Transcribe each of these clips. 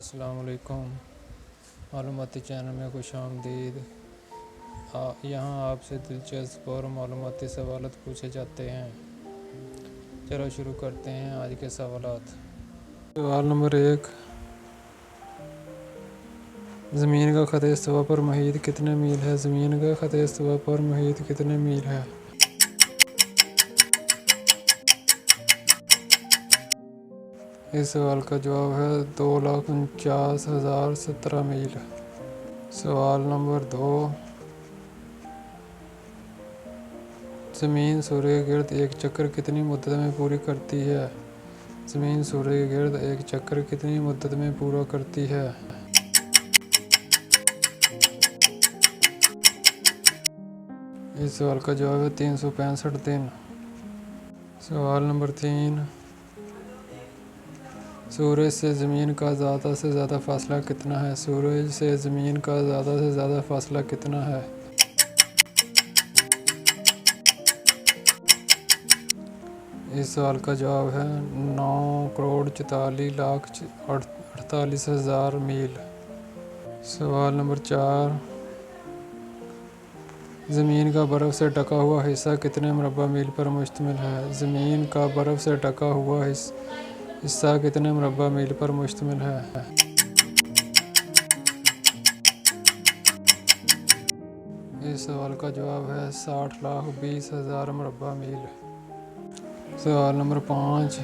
अस्सलाम वालेकुम। मालूमाती चैनल में खुश आमदीद। यहाँ आपसे दिलचस्प और मालूमाती सवालात पूछे जाते हैं। चलो शुरू करते हैं आज के सवालात। सवाल नंबर 1, ज़मीन का ख़त इस्तिवा पर मुहीत कितने मील है? ज़मीन का ख़त इस्तिवा पर मुहीत कितने मील है? इस सवाल का जवाब है 2,49,017 मील। सवाल नंबर 2, ज़मीन सूर्य के गिर्द एक चक्कर कितनी मुद्दत में पूरी करती है? ज़मीन सूर्य के गिर्द एक चक्कर कितनी मुद्दत में पूरा करती है? इस सवाल का जवाब है 365 दिन। सवाल नंबर 3, सूरज से ज़मीन का ज़्यादा से ज़्यादा फासला कितना है? सूरज से ज़मीन का ज़्यादा से ज़्यादा फासला कितना है? इस सवाल का जवाब है 9,44,48,000 मील। सवाल नंबर 4, ज़मीन का बर्फ़ से ढका हुआ हिस्सा कितने मुरब्बा मील पर मुश्तमिल है? ज़मीन का बर्फ़ से ढका हुआ हिस्सा कितने मुरब्बा मील पर मुश्तमिल है? इस सवाल का जवाब है 60,20,000 मुरब्बा मील। सवाल नंबर 5,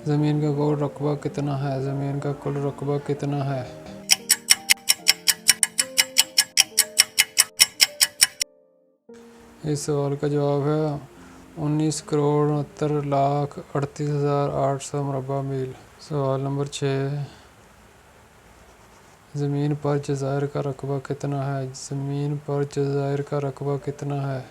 ज़मीन का कुल रकबा कितना है? ज़मीन का कुल रकबा कितना है? इस सवाल का जवाब है 19,69,38,800 मुरब्बा मील। सवाल नंबर 6, ज़मीन पर जज़ायर का रकबा कितना है? ज़मीन पर जज़ायर का रकबा कितना है?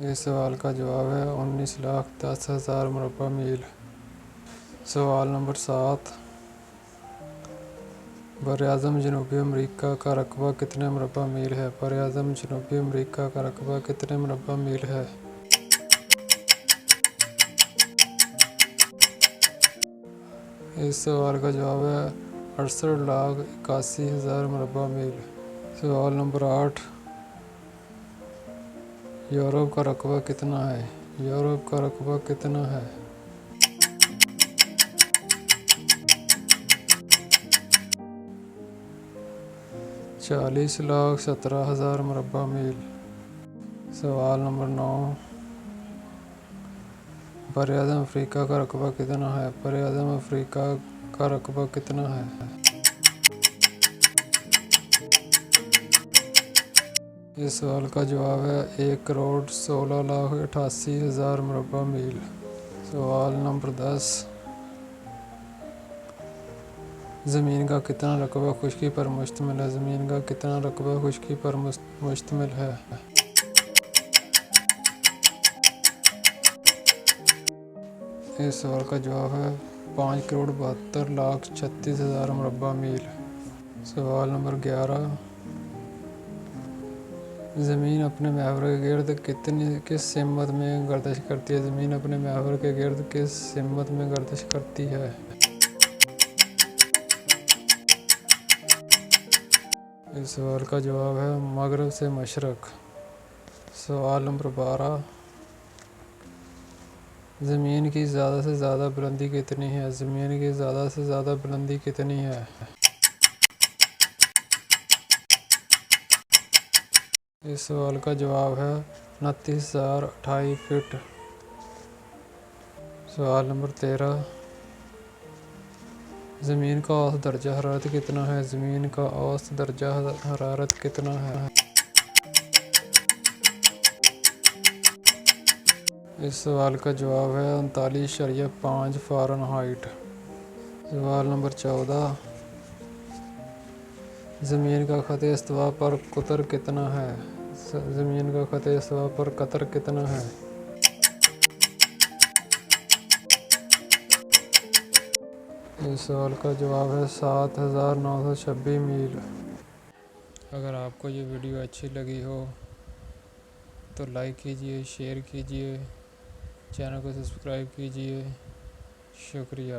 इस सवाल का जवाब है 19,10,000 मुरब्बा मील। सवाल नंबर 7, बरआज़म जनूबी अमरीका का रकबा कितने मुरब्बा मील है? बरआज़म जनूबी अमरीका का रकबा कितने मुरब्बा मील है? इस सवाल का जवाब है 68,81,000 मुरब्बा मील। सवाल नंबर 8, यूरोप का रकबा कितना है? यूरोप का रकबा कितना है? ₹40,17,000 मुरब्बा मील। सवाल नंबर 9, बरआज़म अफ्रीका का रकबा कितना है? बरआज़म अफ्रीका का रकबा कितना है? इस सवाल का जवाब है 1,16,88,000 मुरब्बा मील। सवाल नंबर 10, ज़मीन का कितना रकबा खुश्की पर मुश्तमिल है? ज़मीन का कितना रकबा खुश्की पर मुश्तमिल है? इस सवाल का जवाब है 5,72,36,000 मुरब्बा मील। सवाल नंबर 11, ज़मीन अपने महवर के गिर्द किस सिमत में गर्दिश करती है? ज़मीन अपने महवर के गिर्द किस सिमत में गर्दिश करती है? इस सवाल का जवाब है मगरब से मशरक़। सवाल नंबर 12, ज़मीन की ज़्यादा से ज़्यादा बुलंदी कितनी है? ज़मीन की ज़्यादा से ज़्यादा बुलंदी कितनी है? इस सवाल का जवाब है 29,028 फीट। सवाल नंबर 13, ज़मीन का औसत दर्जा हरारत कितना है? ज़मीन का औसत दर्जा हरारत कितना है? इस सवाल का जवाब है 39.5 फ़ारेनहाइट। सवाल नंबर 14, ज़मीन का ख़त इस्तिवा पर क़तर कितना है? ज़मीन का ख़त इस्तिवा पर क़तर कितना है? इस सवाल का जवाब है 7,926 मील। अगर आपको ये वीडियो अच्छी लगी हो तो लाइक कीजिए, शेयर कीजिए, चैनल को सब्सक्राइब कीजिए। शुक्रिया।